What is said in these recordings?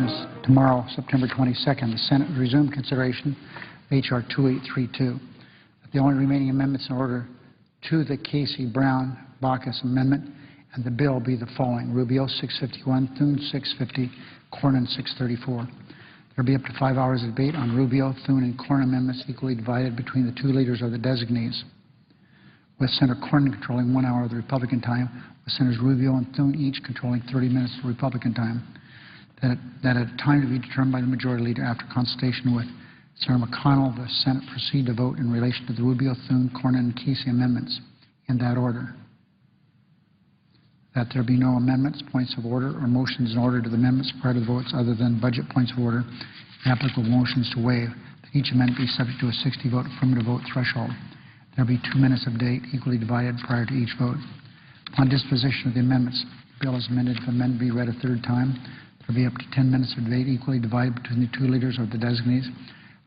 business tomorrow, September 22nd, the Senate will resume consideration of H.R. 2832. The only remaining amendments in order to the Casey-Brown-Baucus amendment and the bill be the following: Rubio 651, Thune 650, Cornyn 634. There will be up to 5 hours of debate on Rubio, Thune, and Cornyn amendments equally divided between the two leaders or the designees, with Senator Cornyn controlling 1 hour of the Republican time, with Senators Rubio and Thune each controlling 30 minutes of Republican time. That at a time to be determined by the majority leader after consultation with Senator McConnell, the Senate proceed to vote in relation to the Rubio, Thune, Cornyn, and Casey amendments in that order. That there be no amendments, points of order, or motions in order to the amendments prior to the votes other than budget points of order, and applicable motions to waive. That each amendment be subject to a 60-vote affirmative vote threshold. There will be 2 minutes of debate equally divided prior to each vote. Upon disposition of the amendments, the bill is amended. If amendment be read a third time, there will be up to 10 minutes of debate equally divided between the two leaders or the designees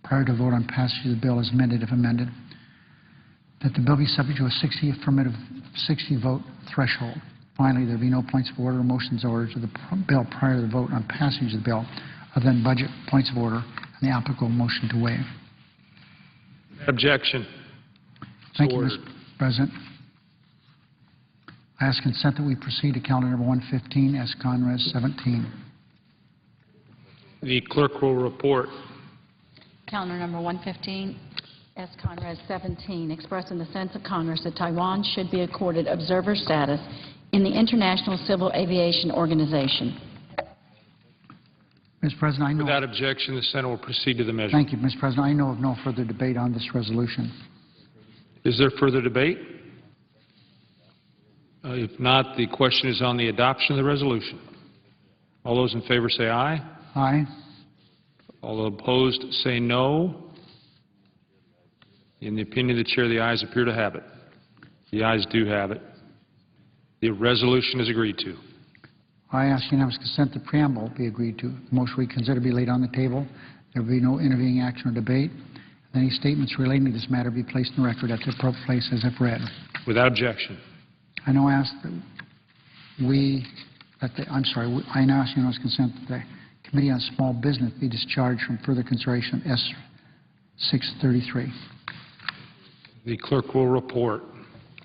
prior to vote on passage of the bill as amended if amended. That the bill be subject to a 60-vote threshold. Finally, there will be no points of order or motions order to the bill prior to the vote on passage of the bill other than budget points of order and the applicable motion to waive. Objection. Thank you, Mr. President. I ask consent that we proceed to calendar number 115, S. Conres 17. The clerk will report. Calendar number 115, S. Conres 17, expressing the sense of Congress that Taiwan should be accorded observer status in the International Civil Aviation Organization. Mr. President, I know... Without objection, the Senate will proceed to the measure. Thank you, Mr. President. I know of no further debate on this resolution. Is there further debate? If not, the question is on the adoption of the resolution. All those in favor say aye. Aye. All opposed say no. In the opinion of the Chair, the ayes appear to have it. The ayes do have it. The resolution is agreed to. I ask unanimous consent the preamble be agreed to. The motion we consider be laid on the table. There will be no intervening action or debate. Any statements relating to this matter be placed in the record at the appropriate place as if read. Without objection. I now ask that I now ask unanimous consent that the Committee on Small Business be discharged from further consideration of S. 633. The clerk will report.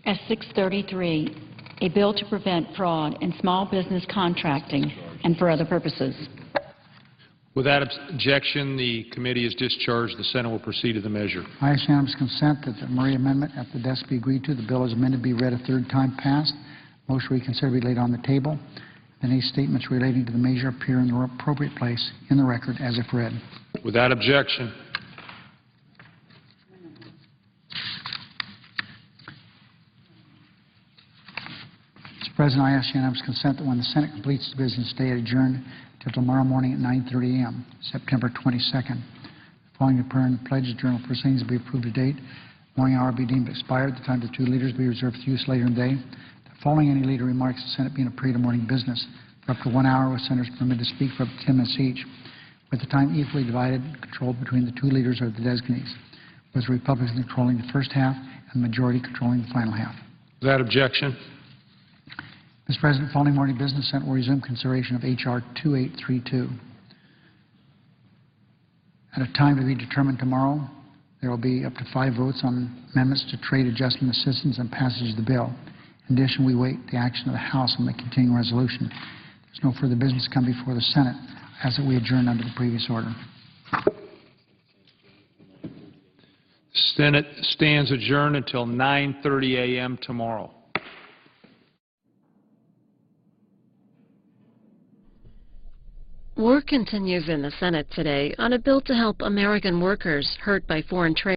S. 633, a bill to prevent fraud in small business contracting and for other purposes. Without objection, the committee is discharged. The Senate will proceed to the measure. I ask unanimous consent that the Murray amendment at the desk be agreed to. The bill as amended be read a third time passed. Motion we consider be laid on the table. Any statements relating to the measure appear in the appropriate place in the record as if read. Without objection. Mr. President, I ask unanimous consent that when the Senate completes the business day, it adjourn until tomorrow morning at 9:30 a.m., September 22nd. Following the prayer and pledge, journal proceedings will be approved to date. Morning hour be deemed expired. The time of the two leaders will be reserved for use later in the day. Following any leader remarks, the Senate being a period of morning business for up to 1 hour, with senators permitted to speak for up to 10 minutes each, with the time equally divided and controlled between the two leaders or the designees, with the Republicans controlling the first half and the majority controlling the final half. Without objection. Mr. President, following morning business, the Senate will resume consideration of H.R. 2832. At a time to be determined tomorrow, there will be up to 5 votes on amendments to trade adjustment assistance and passage of the bill. In addition, we wait the action of the House on the continuing resolution. There's no further business to come before the Senate, as that we adjourn under the previous order. The Senate stands adjourned until 9:30 a.m. tomorrow. Work continues in the Senate today on a bill to help American workers hurt by foreign trade.